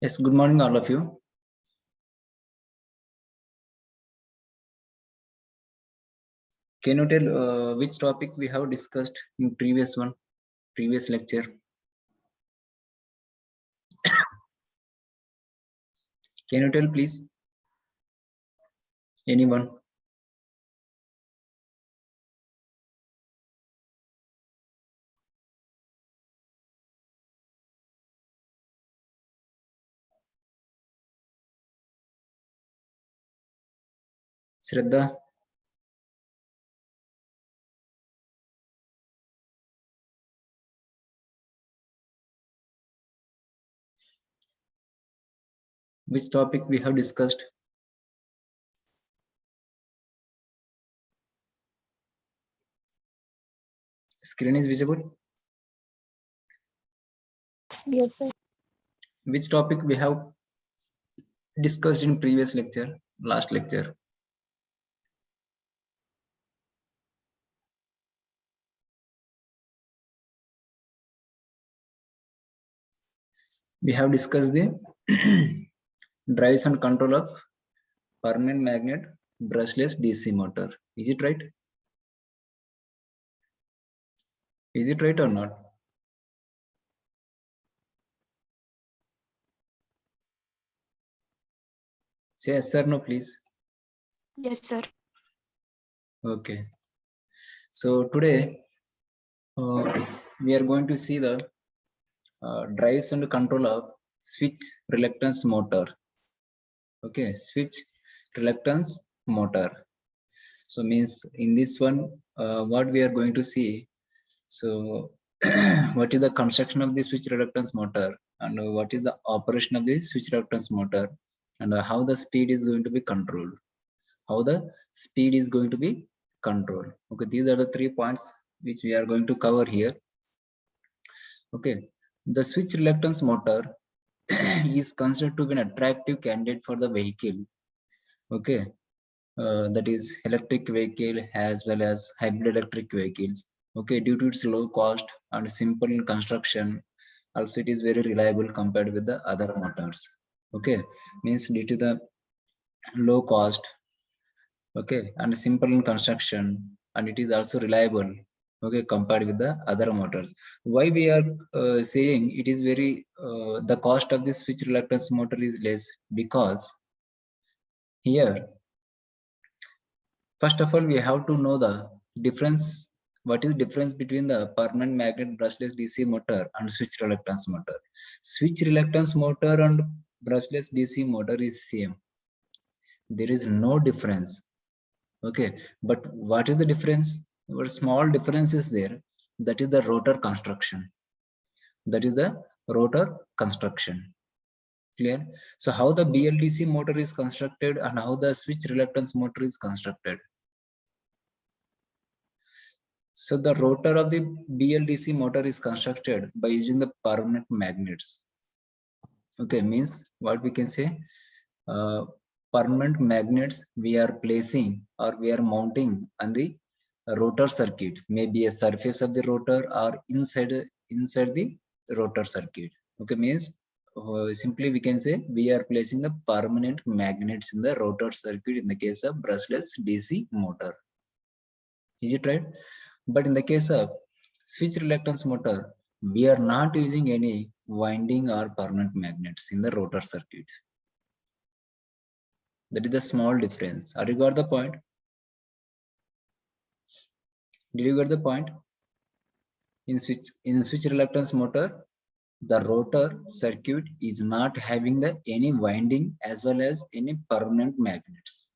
Yes, good morning, all of you. Can you tell which topic we have discussed in previous lecture? Can you tell, please? Anyone? Shraddha? Which topic we have discussed? Screen is visible? Yes, sir. Which topic we have discussed in previous lecture, last lecture? We have discussed the drives and control of permanent magnet brushless DC motor. Is it right? Is it right or not? Say yes or no, please. Yes, sir. Okay. So today we are going to see the drives and control of switch reluctance motor. Okay, switch reluctance motor. So means in this one, what we are going to see. So what is the construction of the switch reluctance motor, and what is the operation of the switch reluctance motor, and how the speed is going to be controlled. How the speed is going to be controlled. Okay, these are the 3 points which we are going to cover here. Okay, the switch reluctance motor is considered to be an attractive candidate for the vehicle. Okay, that is electric vehicle as well as hybrid electric vehicles. Okay, due to its low cost and simple in construction, also it is very reliable compared with the other motors. Okay, means due to the low cost, okay, and simple in construction, and it is also reliable, okay, compared with the other motors. Why we are saying it is very the cost of this switch reluctance motor is less? Because here, first of all, we have to know the difference. What is the difference between the permanent magnet brushless DC motor and switch reluctance motor? Switch reluctance motor and brushless DC motor is same. There is no difference. Okay, but what is the difference? A small difference is there. That is the rotor construction. That is the rotor construction. Clear? So how the BLDC motor is constructed and how the switch reluctance motor is constructed. So the rotor of the BLDC motor is constructed by using the permanent magnets. Okay, means what we can say, permanent magnets we are placing or we are mounting on the rotor circuit, maybe a surface of the rotor or inside the rotor circuit. Okay, means simply we can say we are placing the permanent magnets in the rotor circuit in the case of brushless DC motor. Is it right? But in the case of switch reluctance motor, we are not using any winding or permanent magnets in the rotor circuit. That is the small difference. Are you got the point? Did you get the point? In switch reluctance motor, the rotor circuit is not having the any winding as well as any permanent magnets.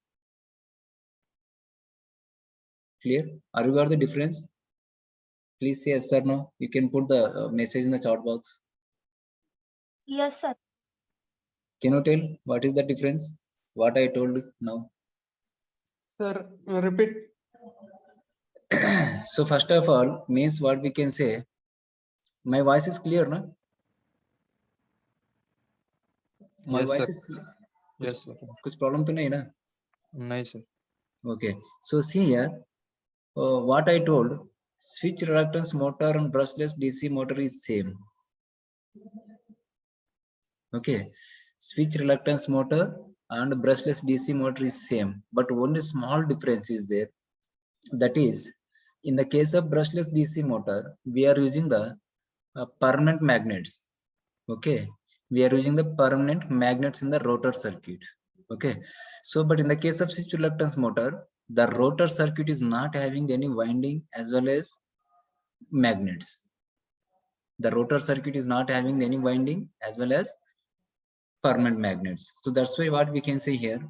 Clear? Are you got the difference? Please say yes or no. You can put the message in the chat box. Yes, sir. Can you tell what is the difference? What I told now. Sir, repeat. So first of all, means what we can say. My voice is clear, no? My Yes, voice sir. is clear. Yes, sir. कुछ problem तो नहीं ना? Nice, sir. Okay. So see here, what I told, switch reluctance motor and brushless DC motor is same. Okay, switch reluctance motor and brushless DC motor is same, but only small difference is there. That is, in the case of brushless DC motor, we are using the permanent magnets. Okay, we are using the permanent magnets in the rotor circuit. Okay, so but in the case of switch reluctance motor, the rotor circuit is not having any winding as well as magnets. The rotor circuit is not having any winding as well as permanent magnets. So that's why what we can say here.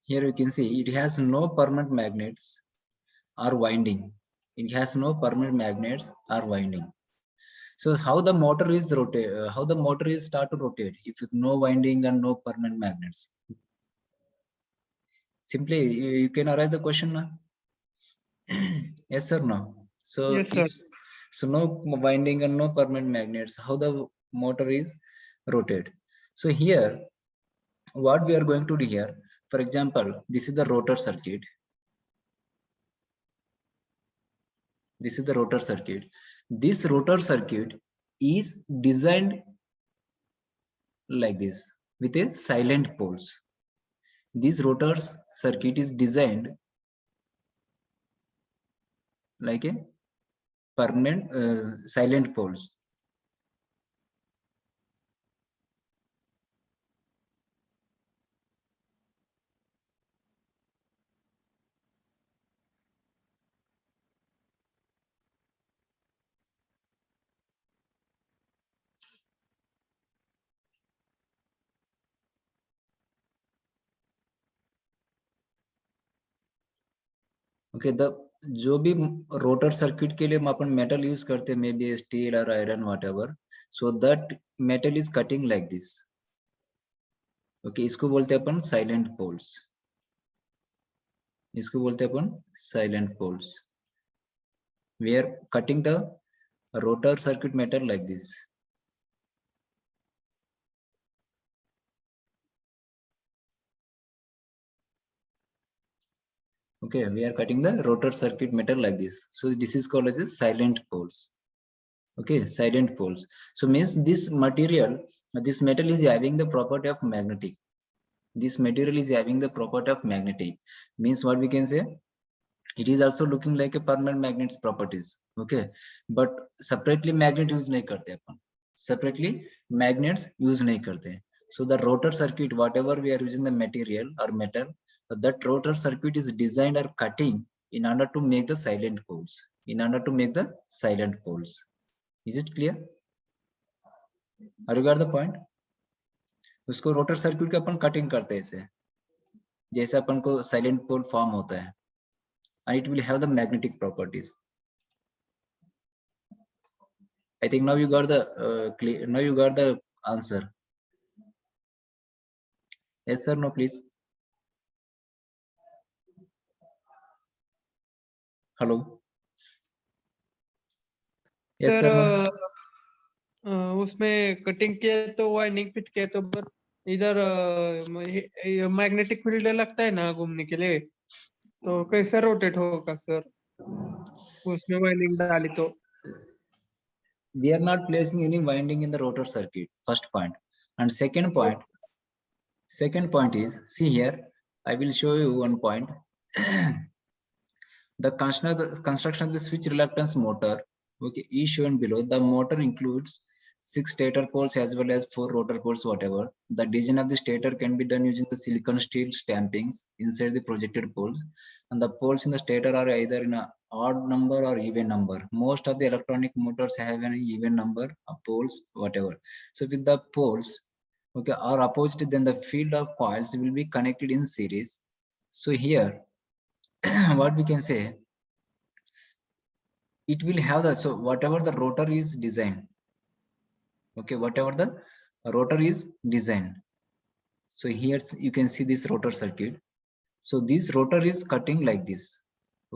Here you can see it has no permanent magnets or winding. It has no permanent magnets or winding. So how the motor is rotate? How the motor is start to rotate if with no winding and no permanent magnets? Simply you can arise the question now. Yes or no? So Yes, sir. so no winding and no permanent magnets. How the motor is rotate? So here, what we are going to do here, for example, this is the rotor circuit. This is the rotor circuit. This rotor circuit is designed like this with a silent poles. This rotor circuit is designed like a permanent silent poles. Okay the जो भी rotor circuit के लिए अपन metal use करते हैं may be steel और iron whatever so that metal is cutting like this okay इसको बोलते हैं अपन साइलेंट पोल्स इसको बोलते हैं अपन salient poles we are cutting the rotor circuit metal like this okay we are cutting the rotor circuit metal like this so this is called as a silent poles okay silent poles so means this material this metal is having the property of magnetic this material is having the property of magnetic means what we can say it is also looking like a permanent magnets properties okay but separately magnet use nahi karte upon separately magnets use nahi karte so the rotor circuit whatever we are using the material or metal that rotor circuit is designed or cutting in order to make the silent poles in order to make the silent poles is it clear are you got the point उसको rotor circuit का अपन cutting करते हैं इसे जैसे अपन को silent पोल form होता है and it will have the magnetic properties I think now you got the clear now you got the answer yes sir no please hello yes sir sir no? उसमें cutting किया तो winding fit किया तो बस इधर magnetic field लगता है ना घूमने के लिए तो कैसे रोटेट होगा सर उसमें वाइंडिंग डाली तो we are not placing any winding in the rotor circuit first point and second point is see here I will show you one point the construction of the switch reluctance motor okay is shown below the motor includes 6 stator poles as well as 4 rotor poles whatever the design of the stator can be done using the silicon steel stampings inside the projected poles and the poles in the stator are either in a odd number or even number most of the electronic motors have an even number of poles whatever so with the poles okay are opposite then the field of coils will be connected in series so here what we can say it will have the so whatever the rotor is designed okay whatever the rotor is designed so here you can see this rotor circuit so this rotor is cutting like this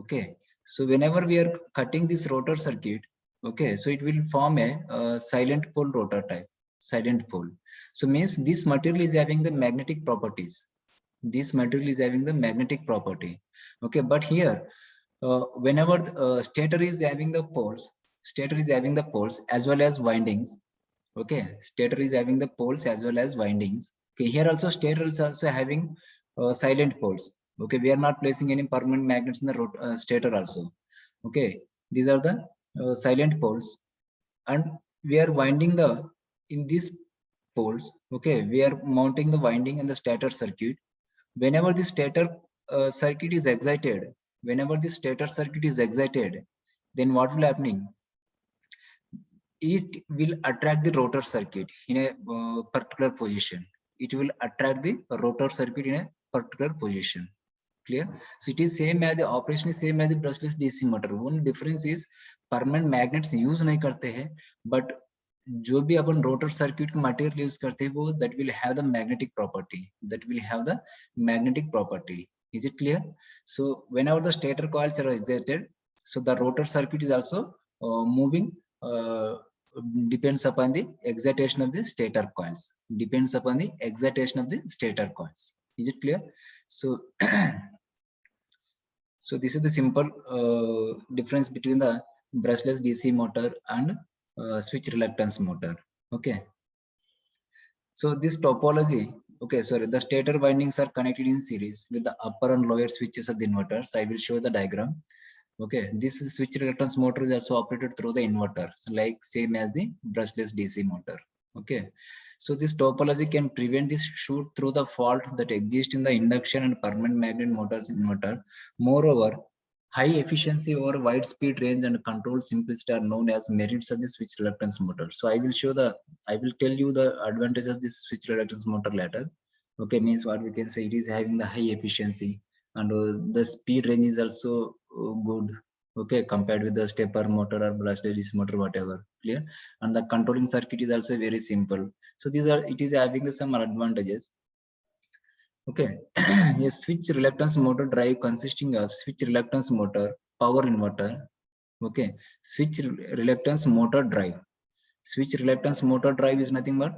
okay so whenever we are cutting this rotor circuit okay so it will form a silent pole rotor type silent pole so means this material is having the magnetic properties this material is having the magnetic property okay but here whenever stator is having the poles as well as windings Okay, stator is having the poles as well as windings. Okay, here also stator is also having silent poles. Okay, we are not placing any permanent magnets in the stator also. Okay, these are the silent poles, and we are winding the in these poles. Okay, we are mounting the winding in the stator circuit. Whenever the stator circuit is excited, then what will happening? It will attract the rotor circuit in a particular position. It will attract the rotor circuit in a particular position. Clear? So it is same as the operation is same as the brushless DC motor. One difference is permanent magnets use नहीं करते हैं, but जो भी अपन rotor circuit का material use करते हैं वो that will have the magnetic property. Is it clear? So whenever the stator coils are excited, so the rotor circuit is also moving. Depends upon the excitation of the stator coils. Is it clear? So so this is the simple difference between the brushless DC motor and switch reluctance motor. Okay, so this topology, okay, sorry, the stator windings are connected in series with the upper and lower switches of the inverters. I will show the diagram. Okay, this switch reluctance motor is also operated through the inverter, like same as the brushless DC motor. Okay, so this topology can prevent this shoot through the fault that exists in the induction and permanent magnet motors inverter. Moreover, high efficiency over wide speed range and control simplicity are known as merits of the switch reluctance motor. So I will tell you the advantages of this switch reluctance motor later. Okay, means what we can say, it is having the high efficiency, and the speed range is also good. Okay, compared with the stepper motor or brushless DC motor, whatever. Clear? And the controlling circuit is also very simple. So it is having some advantages. Okay, a switch reluctance motor drive consisting of switch reluctance motor, power inverter. Okay, switch reluctance motor drive. Switch reluctance motor drive is nothing but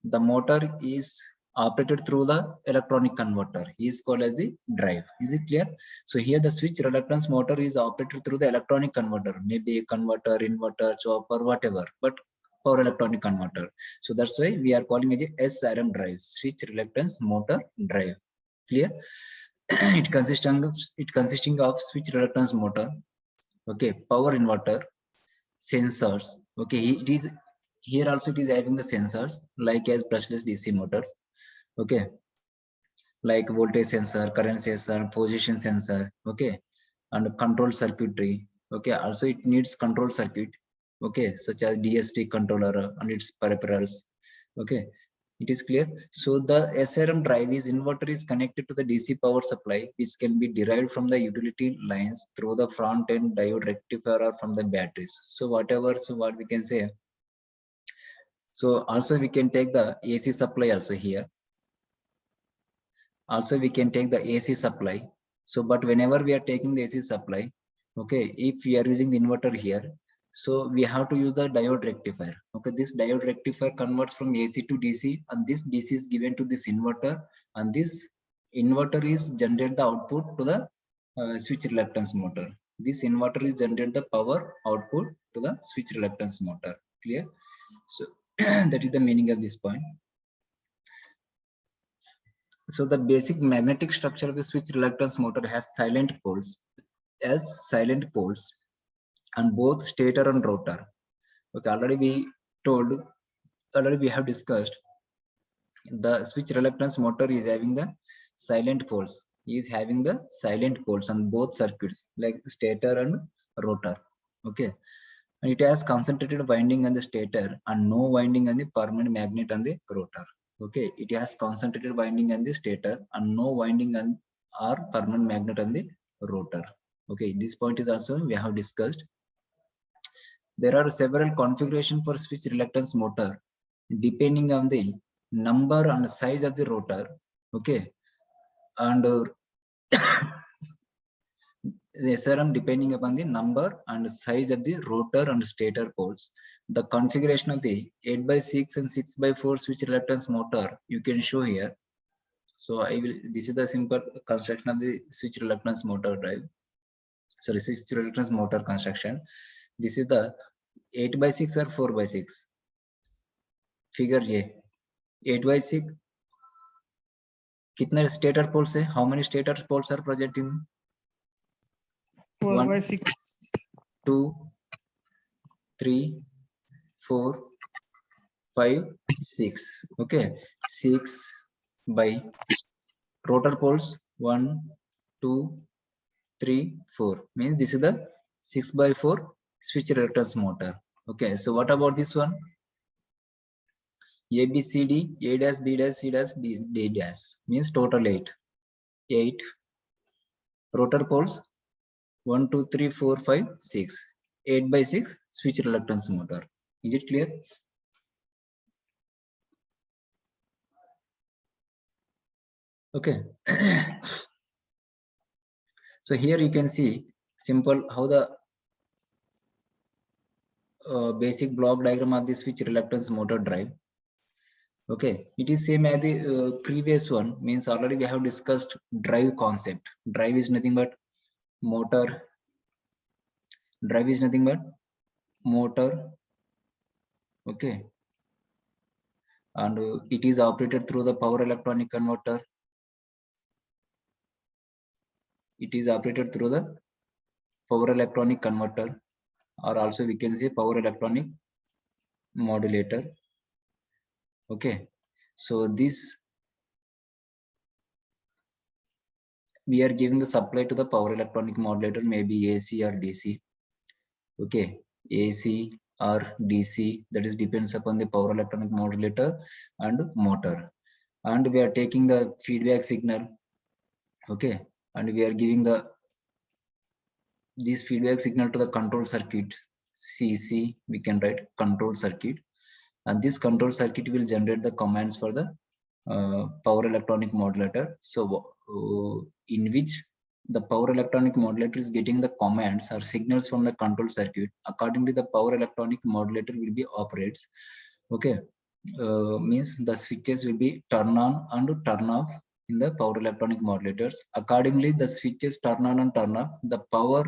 the motor is operated through the electronic converter, is called as the drive. Is it clear? So here the switch reluctance motor is operated through the electronic converter, maybe a converter, inverter, chopper, whatever, but power electronic converter. So that's why we are calling it a SRM drive, switch reluctance motor drive. Clear? it consisting of switch reluctance motor, okay, power inverter, sensors. Okay, it is here also it is having the sensors like as brushless DC motors. Okay, like voltage sensor, current sensor, position sensor. Okay, and control circuitry. Okay, also it needs control circuit. Okay, such as DSP controller and its peripherals. Okay, it is clear. So the SRM drive is inverter is connected to the DC power supply, which can be derived from the utility lines through the front end diode rectifier or from the batteries. So whatever, so what we can say. So also we can take the AC supply also here. Also we can take the AC supply. So but whenever we are taking the AC supply, okay, if we are using the inverter here, so we have to use the diode rectifier. Okay, this diode rectifier converts from AC to DC, and this DC is given to this inverter, and this inverter is generate the output to the switch reluctance motor. This inverter is generate the power output to the switch reluctance motor. Clear? So that is the meaning of this point. So the basic magnetic structure of the switch reluctance motor has silent poles on both stator and rotor. Okay, already we have discussed the switch reluctance motor is having the silent poles. On both circuits like stator and rotor. Okay, and it has concentrated winding on the stator and no winding on the permanent magnet on the rotor. Okay, it has concentrated winding on the stator and no winding on or permanent magnet on the rotor. Okay, this point is also we have discussed. There are several configurations for switch reluctance motor depending on the number and size of the rotor. Okay, and the SRM depending upon the number and size of the rotor and stator poles. The configuration of the 8x6 and 6x4 switch reluctance motor you can show here. So this is the simple construction of the switch reluctance motor drive. Sorry, switch reluctance motor construction. This is the 8/6 or 4/6? Figure ये 8/6 कितने stator poles है? How many stator poles are present in? 4/6. 2, 3, 4, 5, 6. Okay, 6 by rotor poles 1, 2, 3, 4. Means this is the 6/4 switch reluctance motor. Okay, so what about this one? A, B, C, D, A dash, B dash, C dash, D dash. Means total 8. 8 rotor poles 1, 2, 3, 4, 5, 6. 8/6 switch reluctance motor. Is it clear? Okay. So here you can see simple how the basic block diagram of the switch reluctance motor drive. Okay, it is same as the previous one. Means already we have discussed drive concept. Drive is nothing but motor. Drive is nothing but motor. Okay, and it is operated through the power electronic converter. It is operated through the power electronic converter, or also we can say power electronic modulator. Okay, so this we are giving the supply to the power electronic modulator, maybe AC or DC. Okay, AC or DC, that is depends upon the power electronic modulator and motor, and we are taking the feedback signal. Okay, and we are giving this feedback signal to the control circuit, CC. We can write control circuit, and this control circuit will generate the commands for the power electronic modulator. So in which the power electronic modulator is getting the commands or signals from the control circuit. Accordingly, the power electronic modulator will be operates. Okay, means the switches will be turn on and turn off in the power electronic modulators. Accordingly, the switches turn on and turn off, the power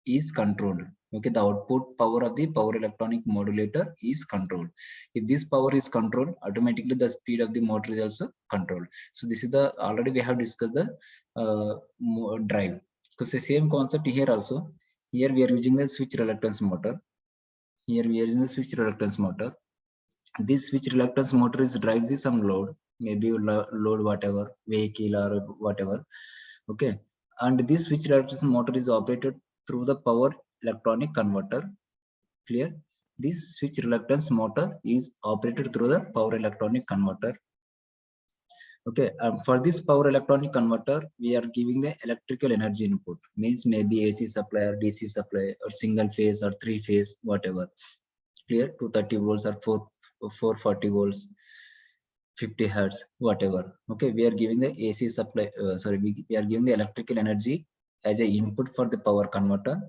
is controlled. Okay, the output power of the power electronic modulator is controlled. If this power is controlled, automatically the speed of the motor is also controlled. So this is the already we have discussed the drive. So the same concept here also. Here we are using the switch reluctance motor. Here we are using the switch reluctance motor. This switch reluctance motor is drives the some load, maybe load whatever vehicle or whatever. Okay, and this switch reluctance motor is operated through the power electronic converter. Clear? This switch reluctance motor is operated through the power electronic converter. Okay, for this power electronic converter, we are giving the electrical energy input. Means maybe AC supply or DC supply or single phase or three phase, whatever. Clear? 230 volts or 440 volts, 50 hertz, whatever. Okay, we are giving the AC supply. We are giving the electrical energy as a input for the power converter.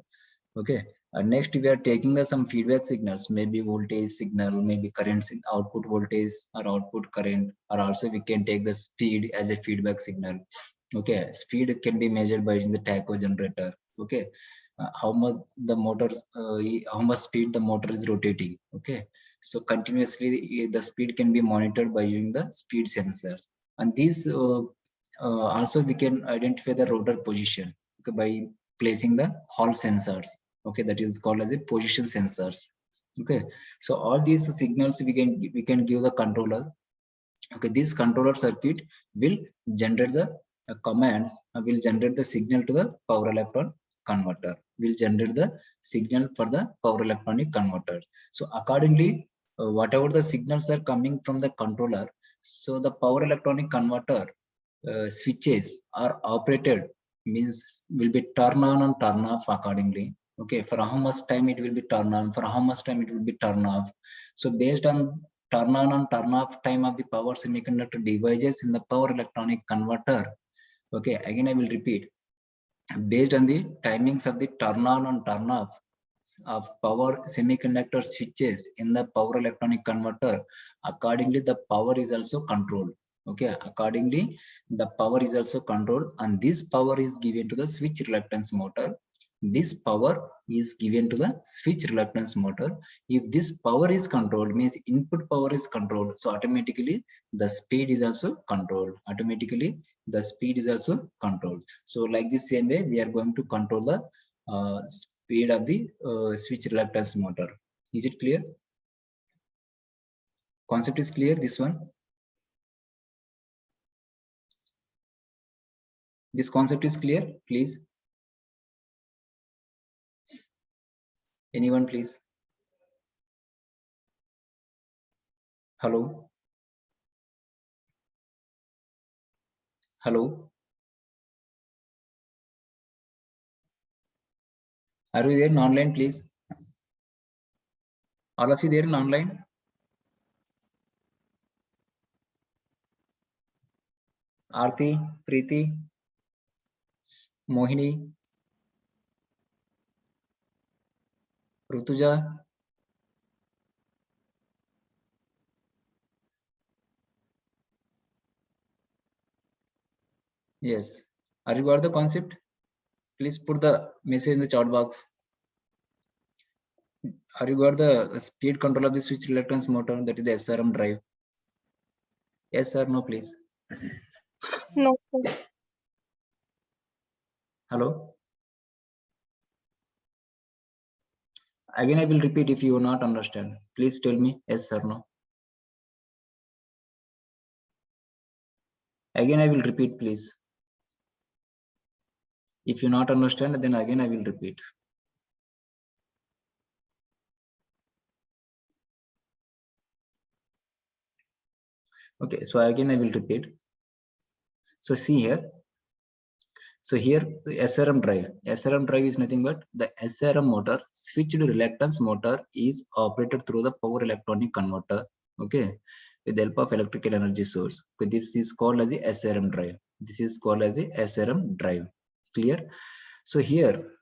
Okay, next we are taking some feedback signals, maybe voltage signal, maybe current output voltage or output current, or also we can take the speed as a feedback signal. Okay, speed can be measured by the tacho generator. Okay, how much the motors, how much speed the motor is rotating. Okay, so continuously the speed can be monitored by using the speed sensors, and these also we can identify the rotor position, okay, by placing the Hall sensors. Okay, that is called as a position sensors. Okay, so all these signals we can give the controller. Okay, this controller circuit will generate the commands, will generate the signal to the power electron converter, will generate the signal for the power electronic converter. So accordingly, whatever the signals are coming from the controller, so the power electronic converter switches are operated, means will be turn on and turn off accordingly. Okay, for how much time it will be turn on, for how much time it will be turn off. So based on turn on and turn off time of the power semiconductor devices in the power electronic converter. Okay, again I will repeat. Based on the timings of the turn on and turn off of power semiconductor switches in the power electronic converter, accordingly the power is also controlled. Okay, accordingly the power is also controlled, and this power is given to the switch reluctance motor. this power is given to the switch reluctance motor. If this power is controlled, means input power is controlled, so automatically the speed is also controlled. Automatically the speed is also controlled. So like this same way, we are going to control the speed of the switch reluctance motor. Is it clear? Concept is clear, this one? This concept is clear, please. Anyone, please? Hello? Hello? Are you there in online, please? All of you there in online? Aarti, Preeti, Mohini, Rutuja. Yes. Are you got the concept? Please put the message in the chat box. Are you got the speed control of the switch reluctance motor, that is the SRM drive? Yes or no, please? No, sir. Hello? Again, I will repeat if you will not understand. Please tell me yes or no. Again, I will repeat, please. If you not understand, then again I will repeat. Okay, so again I will repeat. So see here. So here the SRM drive. SRM drive is nothing but the SRM motor, switched reluctance motor, is operated through the power electronic converter. Okay, with the help of electrical energy source. Okay, this is called as the SRM drive. This is called as the SRM drive. Clear? So here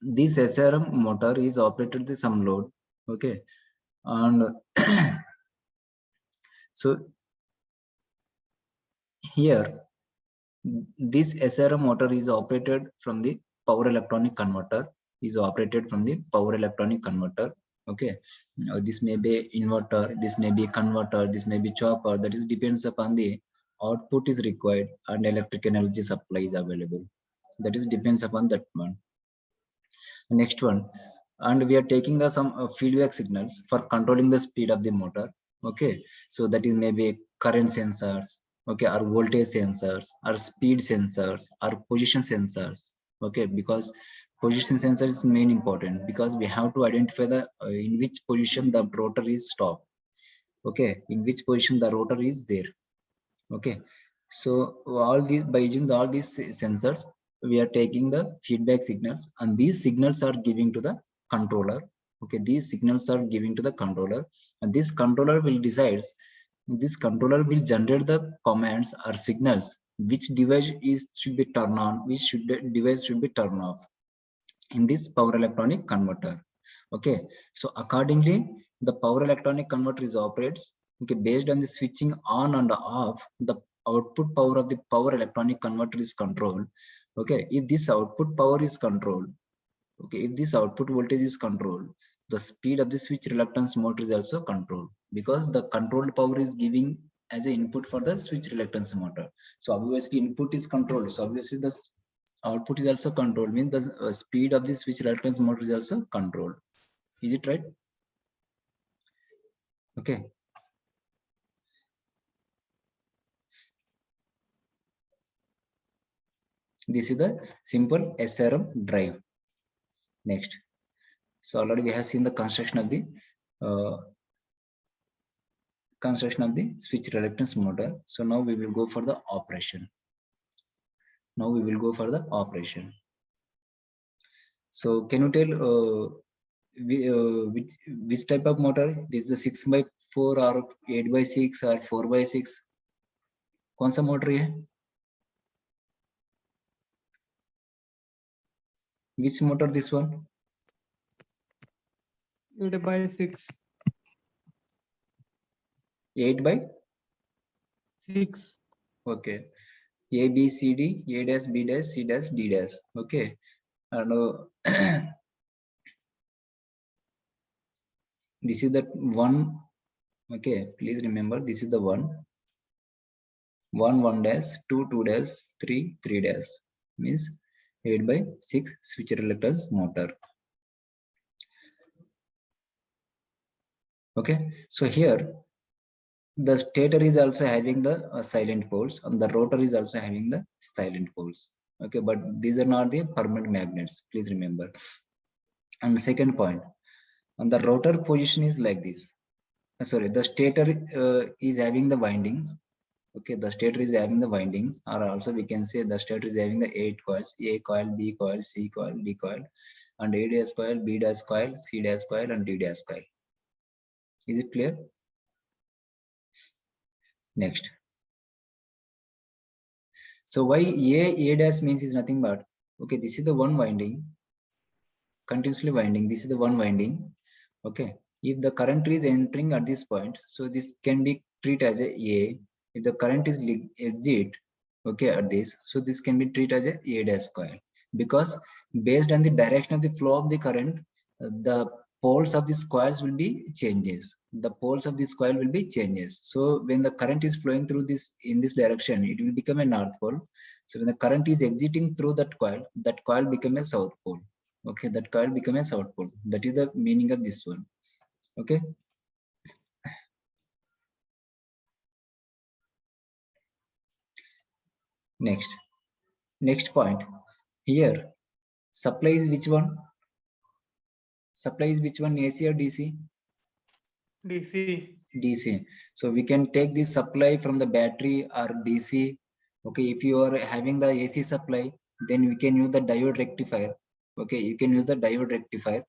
this SRM motor is operated with some load. Okay, and so here this SRM motor is operated from the power electronic converter. Okay, this may be inverter, this may be converter, this may be chopper. That is depends upon the output is required and electric energy supply is available. That is depends upon that one. Next one, and we are taking the some feedback signals for controlling the speed of the motor. Okay, so that is maybe current sensors, okay, or voltage sensors, or speed sensors, or position sensors. Okay, because position sensor is main important, because we have to identify the in which position the rotor is stopped. Okay, in which position the rotor is there. Okay, so all these, by using all these sensors, we are taking the feedback signals, and these signals are giving to the controller. Okay, these signals are giving to the controller, and this controller will decides, this controller will generate the commands or signals, which device is should be turned on, device should be turned off in this power electronic converter. Okay, so accordingly the power electronic converter is operates, okay, based on the switching on and off. The output power of the power electronic converter is controlled. Okay, if this output power is controlled, okay, if this output voltage is controlled, the speed of the switch reluctance motor is also controlled, because the controlled power is giving as an input for the switch reluctance motor. So obviously input is controlled, so obviously the output is also controlled, means the speed of the switch reluctance motor is also controlled. Is it right? Okay, this is the simple SRM drive. Next, so already we have seen the construction of the switch reluctance motor. So now we will go for the operation. So can you tell which type of motor? This is the 6x4 or 8x6 or 4x6? कौन सा motor है? Which motor this one? 8x6. 8x6. Okay. A, B, C, D, A dash, B dash, C dash, D dash. Okay. and this is the one. Okay, please remember this is the one dash, 2 dash, 3 dash, means 8/6 switch reluctance motor. Okay, so here the stator is also having the silent poles, and the rotor is also having the silent poles. Okay, but these are not the permanent magnets, please remember. And second point, and the rotor position is like this. Sorry, the stator is having the windings. Okay, the stator is having the windings, or also we can say the stator is having the 8 coils: A coil, B coil, C coil, D coil, and A dash coil, B dash coil, C dash coil, and D dash coil. Is it clear? Next. So why A dash means is nothing but, okay, this is the one winding, continuously winding. This is the one winding. Okay, if the current is entering at this point, so this can be treated as a. If the current is exit, okay, at this, so this can be treated as a dash coil, because based on the direction of the flow of the current, the poles of these coils will be changes. The poles of this coil will be changes. So when the current is flowing through this in this direction, it will become a north pole. So when the current is exiting through that coil become a south pole. Okay, that coil become a south pole. That is the meaning of this one. Okay. Next point here, supply is which one? Supply is which one, AC or DC? DC. DC. So we can take this supply from the battery or DC. Okay, if you are having the AC supply, then we can use the diode rectifier. Okay, you can use the diode rectifier.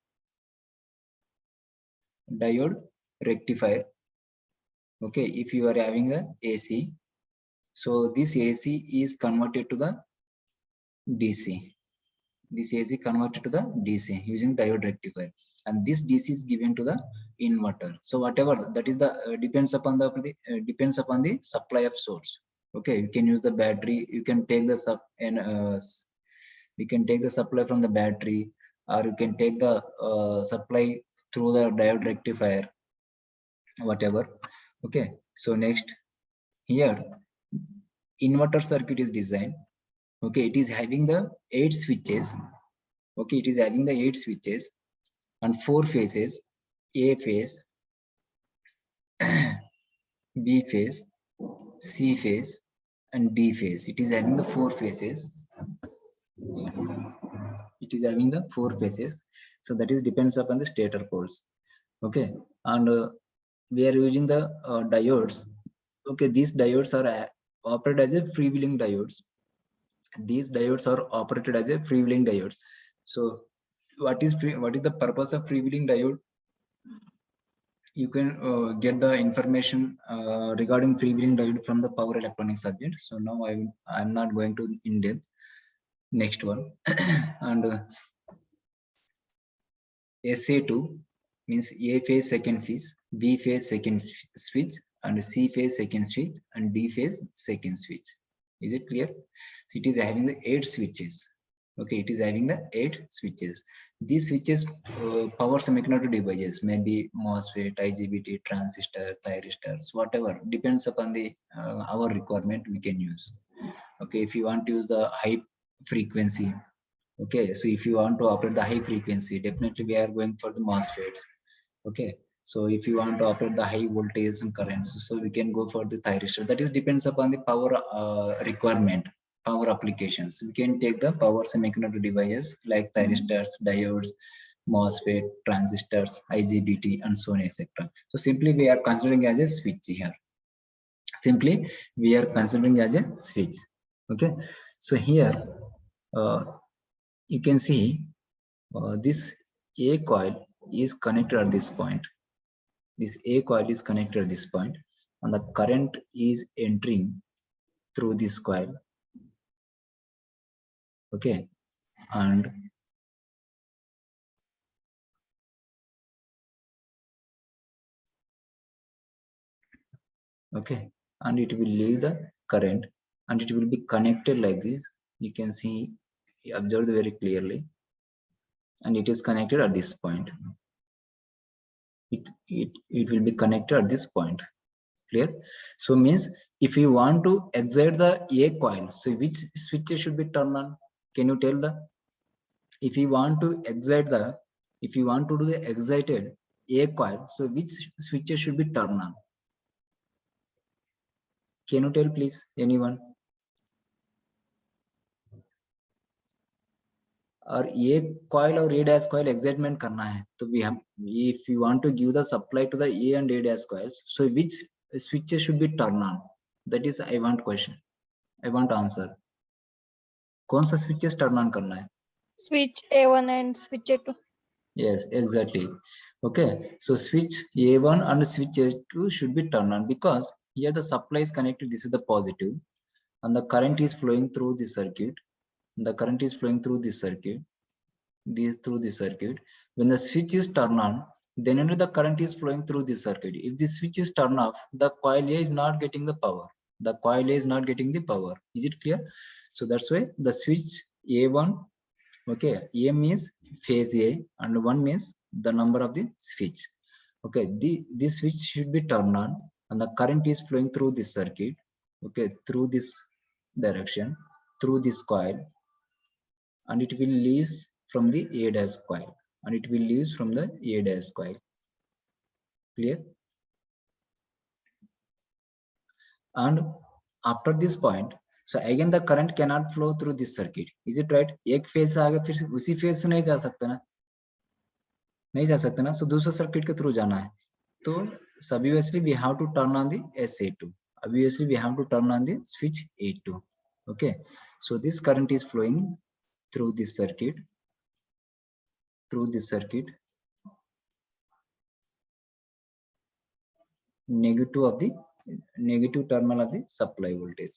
Okay, if you are having a AC, so this AC is converted to the DC. This AC converted to the DC using diode rectifier, and this DC is given to the inverter. So whatever that is, the depends upon the supply of source. Okay, you can use the battery, you can take the supply from the battery, or you can take the supply through the diode rectifier, whatever. Okay, so next, here inverter circuit is designed. Okay, it is having the 8 switches. Okay, it is having the 8 switches and 4 phases: A phase, B phase, C phase, and D phase. It is having the 4 phases. It is having the 4 phases. So that is depends upon the stator poles. Okay, and we are using the diodes. Okay, these diodes are operated as a freewheeling diodes. These diodes are operated as a freewheeling diodes. So what is the purpose of freewheeling diode? You can get the information regarding freewheeling diode from the power electronics subject. So now I'm not going to in depth. Next one. And SA2 means A phase second phase, B phase second switch, and C phase second switch, and D phase second switch. Is it clear? So it is having the 8 switches. Okay, it is having the 8 switches. These switches power semiconductor devices, maybe MOSFET, IGBT, transistor, thyristors, whatever, depends upon the our requirement we can use. Okay, if you want to use the high frequency, okay, so if you want to operate the high frequency, definitely we are going for the MOSFETs. Okay, so if you want to operate the high voltage and currents, so we can go for the thyristor. That is depends upon the power requirement, power applications. We can take the power semiconductor devices like thyristors, diodes, MOSFET, transistors, IGBT, and so on, etc. So simply we are considering as a switch here. Simply we are considering as a switch. Okay, so here you can see this A coil is connected at this point. This A coil is connected at this point, and the current is entering through this coil. Okay, and okay, and it will leave the current, and it will be connected like this. You can see, observe very clearly. and it is connected at this point. It will be connected at this point. Clear? So means if you want to excite the A coil, so which switches should be turned on? Can you tell the? If you want to excite the, if you want to do the excited A coil, so which switches should be turned on? Can you tell, please, anyone? और ये coil और A dash coil excitement करना है, तो we have, if you want to give the supply to the A and A dash coils, so which switches should be turned on? That is I want question, I want answer. कौन सा switches turn on करना है? Switch A1 and switch A2. Yes, exactly. Okay, so switch A1 and switch A2 should be turned on because here the supply is connected. This is the positive, and the current is flowing through the circuit. The current is flowing through this circuit. Through the circuit. When the switch is turned on, then only the current is flowing through the circuit. If the switch is turned off, the coil A is not getting the power. The coil A is not getting the power. Is it clear? So that's why the switch A1, okay, A means phase A and 1 means the number of the switch. Okay, this switch should be turned on and the current is flowing through this circuit, okay, through this direction, through this coil, and it will leave from the A dash coil, and it will leave from the A dash coil. Clear? And after this point, so again the current cannot flow through this circuit. Is it right? एक phase से आगे फिर उसी phase से नहीं जा सकता ना, नहीं जा सकता ना. So दूसरा circuit के through जाना है. तो obviously we have to turn on the SA2. Obviously we have to turn on the switch A2. Okay. So this current is flowing through this circuit. Through this circuit, negative terminal of the supply voltage,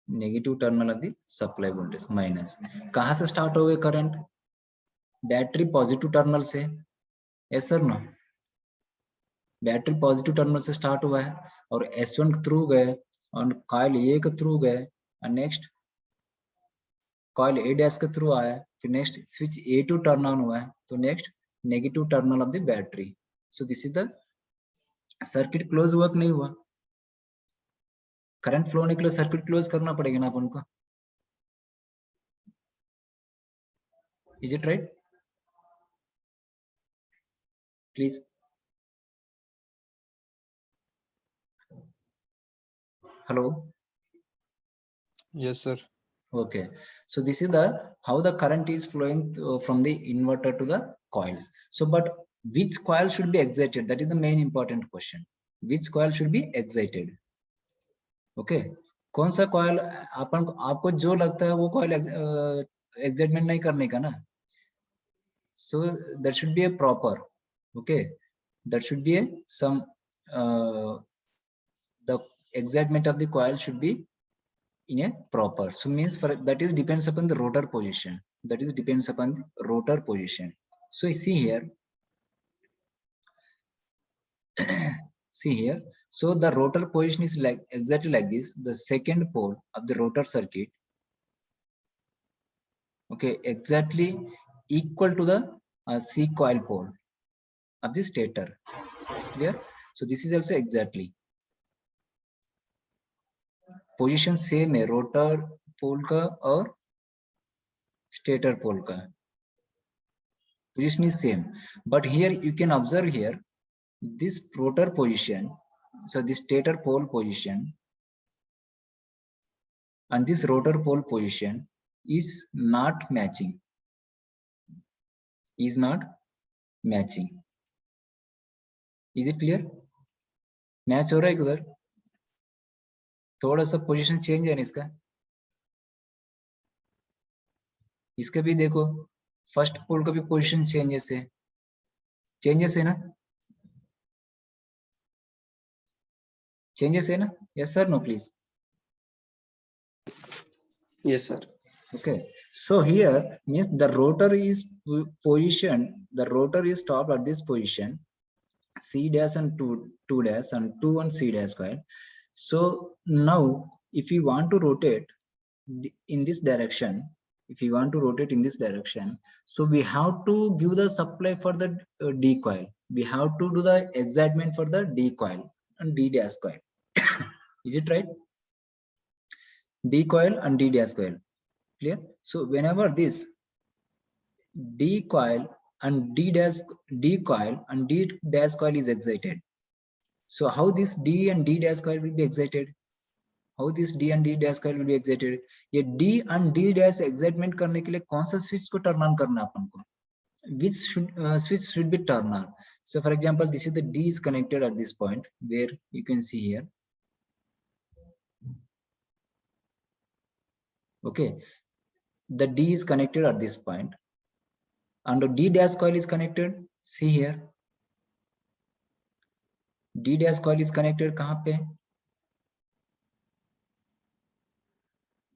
negative terminal of the supply voltage minus. कहाँ से start हो गए current? Battery positive terminal से. Yes sir no, battery positive terminal से start हुआ है और S1 through गए और कॉइल A के थ्रू गए और नेक्स्ट कॉइल A डैश के थ्रू आया, फिर next switch A2 turn on हुआ है, तो next negative terminal of the battery. So this is the circuit. Close हुआ कि नहीं हुआ? करंट फ्लो होने के लिए सर्किट क्लोज करना पड़ेगा ना अपन को. Is it right? Please. Hello. Yes, sir. Okay, so this is the how the current is flowing from the inverter to the coils. So but which coil should be excited? That is the main important question. Which coil should be excited? Okay, कौन सा coil अपन आपको जो लगता है वो coil excitement नहीं करने का ना. So that should be a proper. Okay, that should be a some the excitement of the coil should be in a proper. So means for that is depends upon the rotor position. That is depends upon the rotor position. So you see here. See here. So the rotor position is like exactly like this. The second pole of the rotor circuit, okay, exactly equal to the C coil pole of the stator. Clear? So this is also exactly. Position same है rotor pole का और stator pole का. Position is same, but here you can observe here this rotor position, so this stator pole position and this rotor pole position is not matching. Is not matching. Is it clear? Match हो रहा है उधर? थोड़ा सा position change है ना इसका. इसका भी देखो, फर्स्ट पोल का भी पोजीशन चेंजेस है ना. चेंजेस है ना? Yes sir no please. Yes, sir. Okay, so here means the rotor is positioned, the rotor is stopped at this position, C dash and 2 dash and 2 and C dash coil. So now if you want to rotate in this direction, if you want to rotate in this direction, so we have to give the supply for the D coil. We have to do the excitement for the D coil and D dash coil. Is it right? D coil and D dash coil. Clear? So whenever this D coil and D coil and D dash coil is excited, so how this D and D dash coil will be excited? How this D and D dash coil will be excited? ये D and D dash excitement करने के लिए कौन सा switch को turn on करना अपन को? Which switch should be turn on? So for example, this is the D is connected at this point where you can see here. Okay, the D is connected at this point, and the D dash coil is connected. See here, D dash coil is connected कहाँ पे?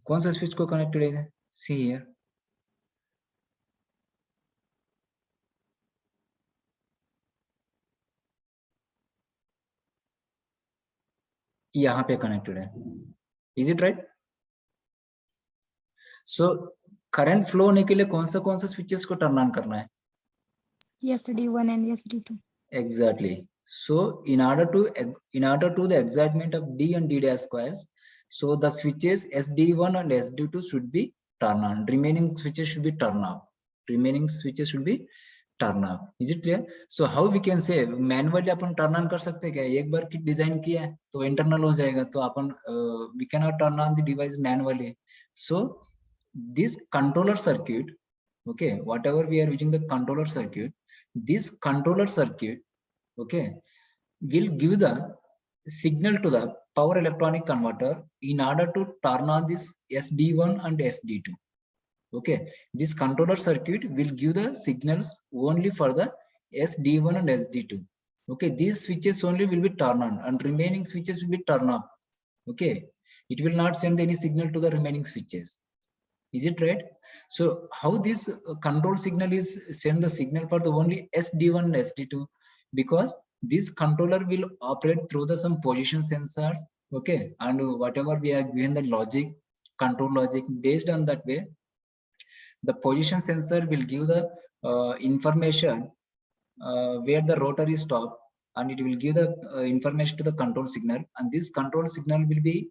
कौन सा switch को connected है? See here, यहाँ पे connected है. Is it right? So current flow होने के लिए कौन सा स्विचेस को टर्न ऑन करना है? SD1 and SD2. Exactly. So in order to the excitement of D and D dash coils, so the switches SD1 and SD2 should be turned on. Remaining switches should be turned off. Remaining switches should be turn off. Is it clear? So how we can say manually upon turn on कर सकते हैं क्या? एक बार kit design किया है तो internal हो जाएगा, तो अपन we cannot turn on the device manually. So this controller circuit, okay, whatever we are using the controller circuit, this controller circuit, okay, will give the signal to the power electronic converter in order to turn on this SD1 and SD2. Okay, this controller circuit will give the signals only for the SD1 and SD2. Okay, these switches only will be turned on and remaining switches will be turned off. Okay, it will not send any signal to the remaining switches. Is it right? So how this control signal is send the signal for the only SD1 and SD2? Because this controller will operate through the some position sensors. Okay, and whatever we are given the logic, control logic, based on that way, the position sensor will give the information where the rotor is stopped, and it will give the information to the control signal, and this control signal will be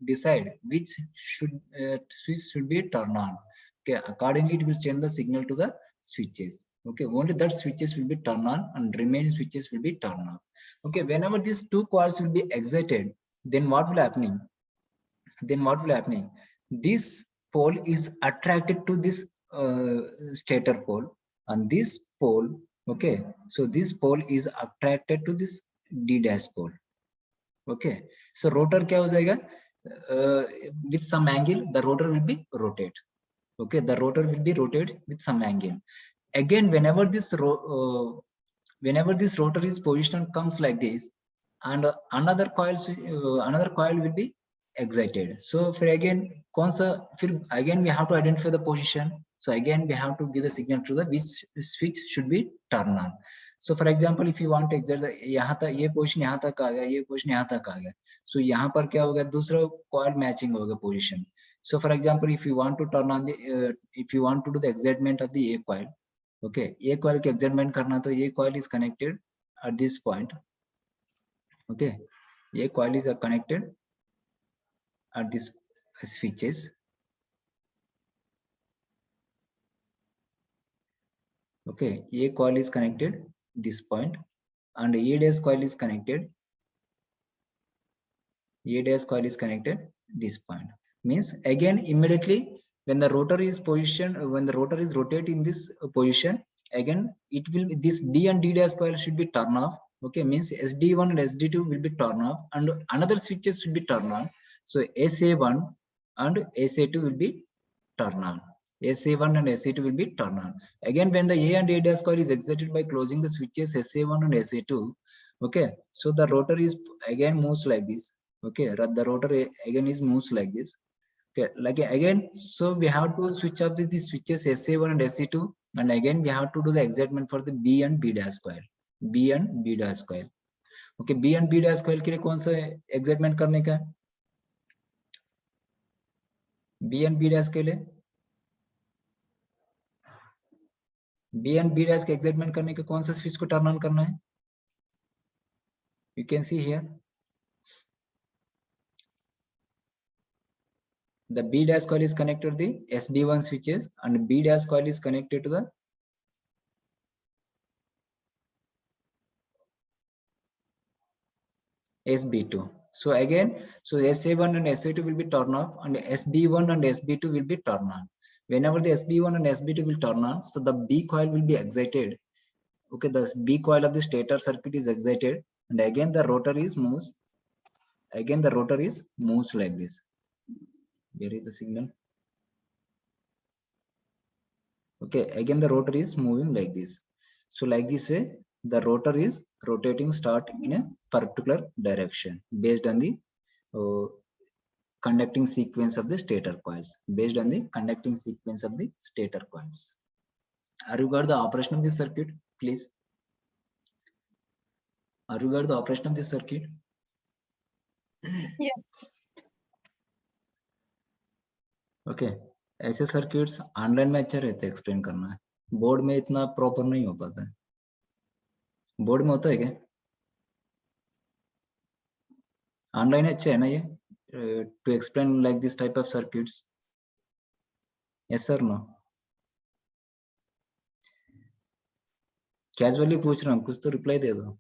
decide which switch should be turned on. Okay, accordingly it will send the signal to the switches. Okay, only that switches will be turned on and remaining switches will be turned off. Okay, whenever these two coils will be excited, then what will happening? This pole is attracted to this stator pole, and this pole, okay, so this pole is attracted to this D dash pole. Okay, so rotor क्या हो जाएगा? With some angle the rotor will be rotate. Okay, the rotor will be rotated with some angle. Again, whenever this rotor is positioned comes like this, and another coil will be excited. So for again we have to identify the position. So again we have to give the signal to the which switch should be turned on. So for example, if you want to exert the यहाँ तक ये position यहाँ तक आ गया, ये position यहाँ तक आ गया, so यहाँ पर क्या होगा? दूसरा coil matching होगा position. So for example, if you want to turn on the if you want to do the excitement of the A coil, okay, A coil के excitement करना, तो ये coil is connected at this point. Okay, ये coil is connected at this switches. Okay, A coil is connected this point, and A dash coil is connected. A dash coil is connected this point. Means again immediately when the rotor is positioned, when the rotor is rotated in this position, again it will, this D and D dash coil should be turned off. Okay, means SD1 and SD2 will be turned off, and another switches should be turned on. So SA1 and SA2 will be turned on. SA1 and SA2 will be turned on. Again, when the A and A dash coil is excited by closing the switches SA1 and SA2, okay, so the rotor is again moves like this. Okay, the rotor again is moves like this. Okay, like again, so we have to switch up the switches SA1 and SA2, and again we have to do the excitement for the B and B dash coil. B and B dash coil. Okay, B and B dash coil के लिए कौन सा excitement करने का है? B and B dash के लिए B and B dash के एक्साइटमेंट करने के कौन सा स्विच को टर्न ऑन करना है? You can see here the B dash coil is connected to the SB1 switches and B dash coil is connected to the SB2. So again, so SA1 and SA2 will be turned off and SB1 and SB2 will be turned on. Whenever the SB1 and SB2 will turn on, so the B coil will be excited. Okay, the B coil of the stator circuit is excited and again the rotor is moves. Again the rotor is moves like this. Where is the signal? Okay, again the rotor is moving like this. So like this way, the rotor is rotating start in a particular direction based on the conducting sequence of the stator coils. Based on the conducting sequence of the stator coils. Are you got the operation of this circuit, please? Are you got the operation of this circuit? Yes. Okay. ऐसे circuits online में अच्छा रहता है explain करना, board में इतना proper नहीं हो पाता है. बोर्ड में होता है क्या? ऑनलाइन अच्छा है ना ये to explain like this type of circuits? Yes sir no? Casually पूछ रहा हूँ, कुछ तो रिप्लाई दे दो.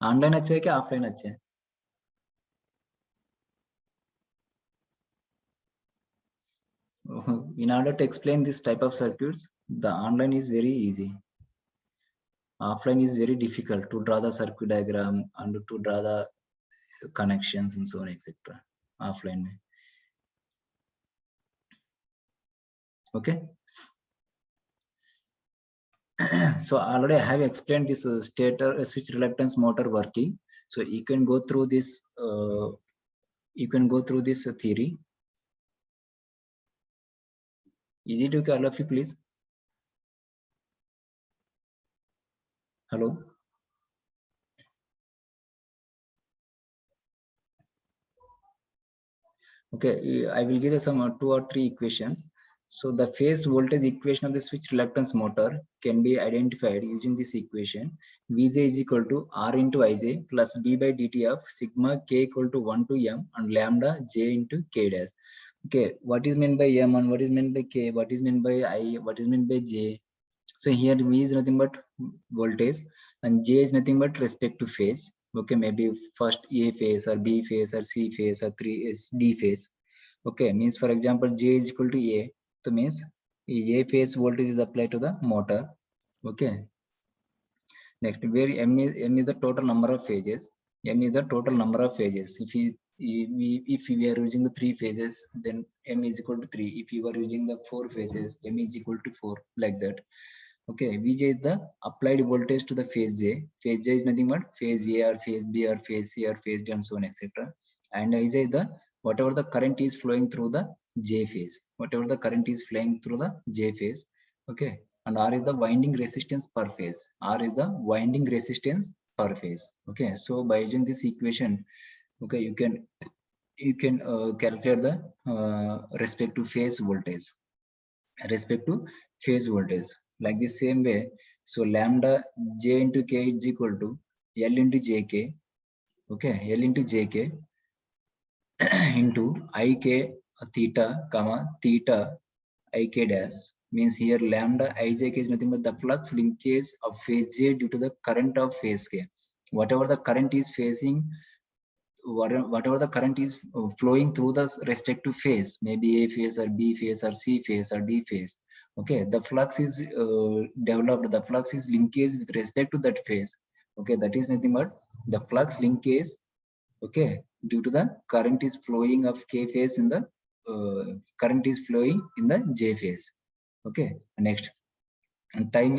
ऑनलाइन अच्छा है क्या ऑफलाइन अच्छा है? In order to explain this type of circuits, the online is very easy. Offline is very difficult to draw the circuit diagram and to draw the connections and so on, etc. Offline. Okay. So already I have explained this stator switch reluctance motor working. So you can go through this. You can go through this theory. Is it okay, all of you, please? Hello. Okay, I will give you some 2 or 3 equations. So the phase voltage equation of the switch reluctance motor can be identified using this equation. Vj is equal to R into Ij plus d by dt of sigma k equal to 1 to m and lambda j into k dash. Okay, what is meant by m and what is meant by k, what is meant by I, what is meant by j? So here V is nothing but voltage and j is nothing but respect to phase. Okay, maybe first A phase or B phase or C phase or 3 is D phase. Okay, means for example J is equal to A, so means A phase voltage is applied to the motor. Okay. Next, where M is the total number of phases. M is the total number of phases. If we are using the 3 phases, then M is equal to 3. If you are using the 4 phases, M is equal to 4, like that. Okay, Vj is the applied voltage to the phase J. Phase J is nothing but phase A or phase B or phase C or phase D and so on, etc. And Ij is the whatever the current is flowing through the J phase. Whatever the current is flowing through the J phase. Okay, and R is the winding resistance per phase. R is the winding resistance per phase. Okay, so by using this equation, okay, you can calculate the respective phase voltage. Respect to phase voltage. Like the same way, so lambda j into k is equal to L into jk. Okay, L into jk into ik theta comma theta ik dash, means here lambda ijk is nothing but the flux linkage of phase j due to the current of phase k. Whatever the current is facing, whatever the current is flowing through the respective phase, maybe A phase or B phase or C phase or D phase. Okay, the flux is developed, the flux is linkage with respect to that phase. Okay, that is nothing but the flux linkage. Okay, due to the current is flowing of K phase in the current is flowing in the J phase. Okay, next, and time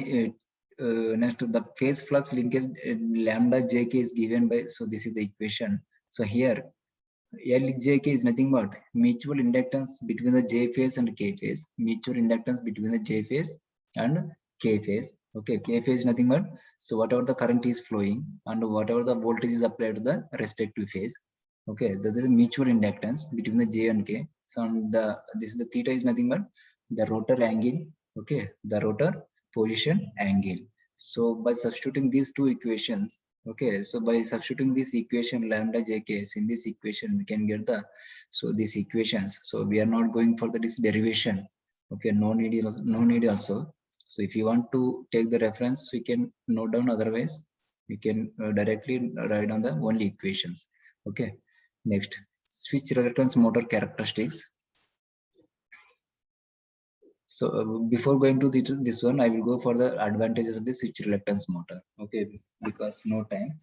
next to the phase flux linkage lambda jk is given by, so this is the equation. So here Ljk is nothing but mutual inductance between the J phase and K phase. Mutual inductance between the J phase and K phase. Okay, K phase is nothing but, so whatever the current is flowing and whatever the voltage is applied to the respective phase. Okay, that is mutual inductance between the J and K. So this is the theta is nothing but the rotor angle, okay, the rotor position angle. So by substituting these two equations, okay, so by substituting this equation lambda jks in this equation, we can get the, so these equations. So we are not going for this derivation, okay, no need also. So if you want to take the reference, we can note down, otherwise we can directly write on the only equations. Okay, next, switch reluctance motor characteristics. So before going to this one, I will go for the advantages of the switch reluctance motor. Okay, because no time.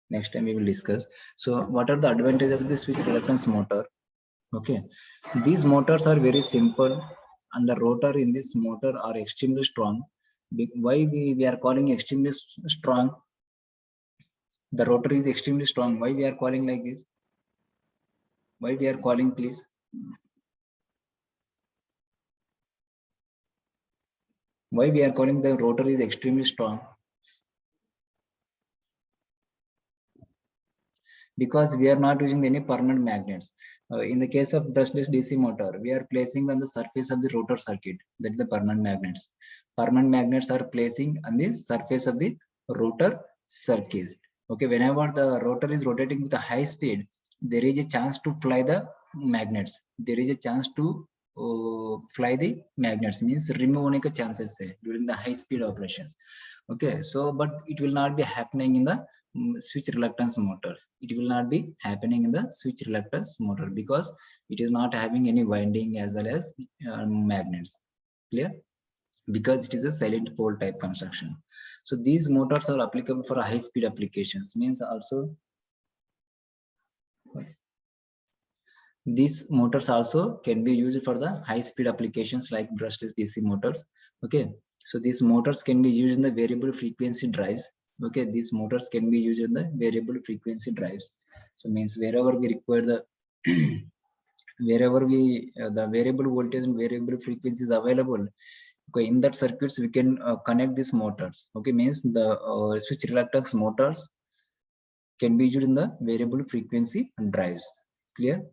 Next time we will discuss. So what are the advantages of the switch reluctance motor? Okay, these motors are very simple, and the rotor in this motor are extremely strong. Why we are calling extremely strong? The rotor is extremely strong. Why we are calling like this? Why we are calling, please? Why we are calling the rotor is extremely strong? Because we are not using any permanent magnets. In the case of brushless DC motor, we are placing on the surface of the rotor circuit. That is the permanent magnets. Permanent magnets are placing on the surface of the rotor circuit. Okay, whenever the rotor is rotating with a high speed, there is a chance to fly the magnets. There is a chance to fly the magnets, means remove chances during the high speed operations. Okay, so but it will not be happening in the switch reluctance motors. It will not be happening in the switch reluctance motor because it is not having any winding as well as magnets. Clear? Because it is a silent pole type construction. So these motors are applicable for high speed applications, means also these motors also can be used for the high speed applications like brushless DC motors. Okay, so these motors can be used in the variable frequency drives. Okay, these motors can be used in the variable frequency drives. So means wherever we require the wherever we the variable voltage and variable frequency is available, okay, in that circuits we can connect these motors. Okay, means the switch reluctance motors can be used in the variable frequency drives. Clear?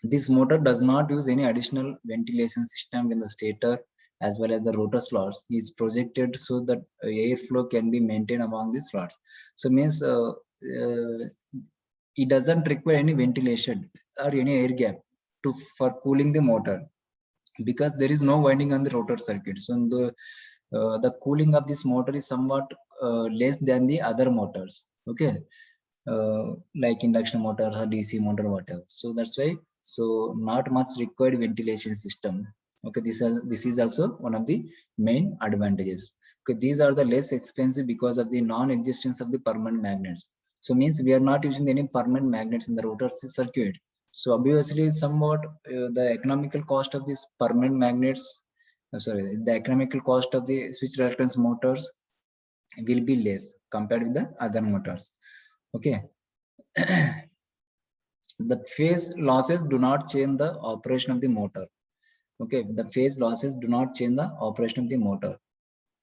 This motor does not use any additional ventilation system in the stator as well as the rotor slots. Is projected so that airflow can be maintained among the slots. So means it doesn't require any ventilation or any air gap for cooling the motor, because there is no winding on the rotor circuit. So the cooling of this motor is somewhat less than the other motors. Okay, like induction motor or DC motor, whatever. So that's why, so not much required ventilation system. Okay, this is also one of the main advantages. Okay, these are the less expensive because of the non-existence of the permanent magnets. So means we are not using any permanent magnets in the rotor circuit. So obviously somewhat the economical cost of these permanent magnets, the economical cost of the switch reluctance motors will be less compared with the other motors. Okay. The phase losses do not change the operation of the motor. Okay, the phase losses do not change the operation of the motor.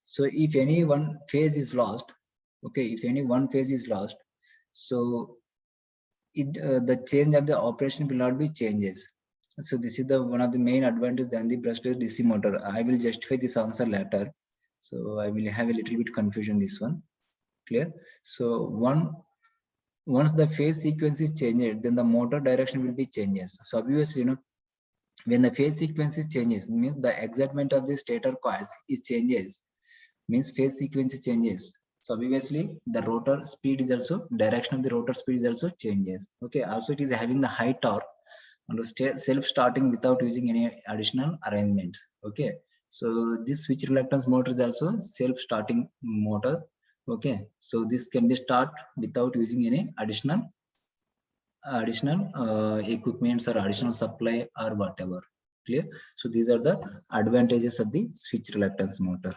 So if any one phase is lost, okay, if any one phase is lost, so the change of the operation will not be changes. So this is the one of the main advantages than the brushless DC motor. I will justify this answer later. So I will have a little bit confusion this one. Clear? So once the phase sequence is changed, then the motor direction will be changes. So obviously, when the phase sequence is changes, means the excitement of the stator coils is changes, means phase sequence changes. So obviously the rotor speed is also, direction of the rotor speed is also changes. Okay, also it is having the high torque and self-starting without using any additional arrangements. Okay, so this switch reluctance motor is also self-starting motor. Okay, so this can be start without using any additional equipments or additional supply or whatever. Clear? So these are the advantages of the switch reluctance motor.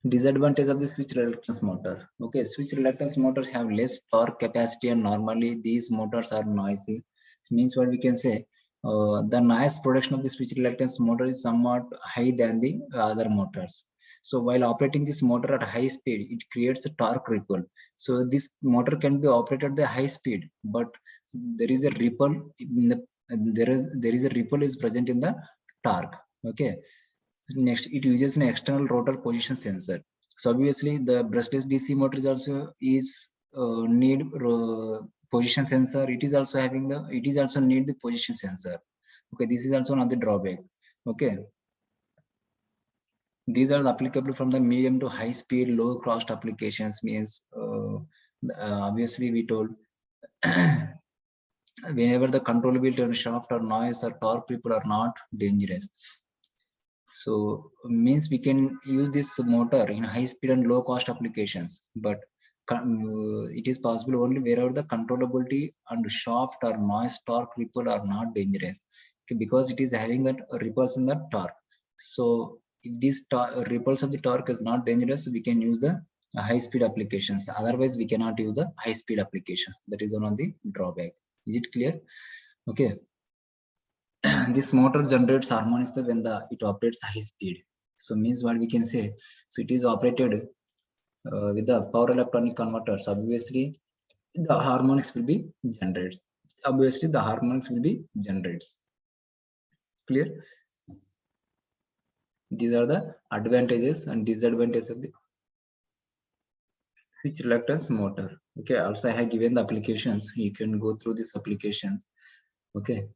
Disadvantage of the switch reluctance motor. Okay, switch reluctance motors have less torque capacity and normally these motors are noisy. It means what we can say, the noise production of the switch reluctance motor is somewhat high than the other motors. So while operating this motor at high speed, it creates a torque ripple. So this motor can be operated at the high speed, but there is a ripple in the there is a ripple is present in the torque. Okay. Next, it uses an external rotor position sensor. So obviously, the brushless DC motor is also need position sensor. It is also having the it is also need the position sensor. Okay, this is also another drawback. Okay, these are applicable from the medium to high speed, low cost applications. Means obviously we told whenever the controllability on shaft or noise or torque people are not dangerous. So means we can use this motor in high speed and low cost applications, but it is possible only wherever the controllability and shaft or noise torque ripple are not dangerous. Okay, because it is having that ripples in the torque. So if these ripples of the torque is not dangerous, we can use the high speed applications. Otherwise, we cannot use the high speed applications. That is one of the drawback. Is it clear? Okay. This motor generates harmonics when it operates high speed. So means what we can say. So it is operated with the power electronic converters. Obviously, the harmonics will be generated. Obviously, the harmonics will be generated. Clear? These are the advantages and disadvantages of the switch reluctance motor. Okay. Also, I have given the applications. You can go through these applications. Okay.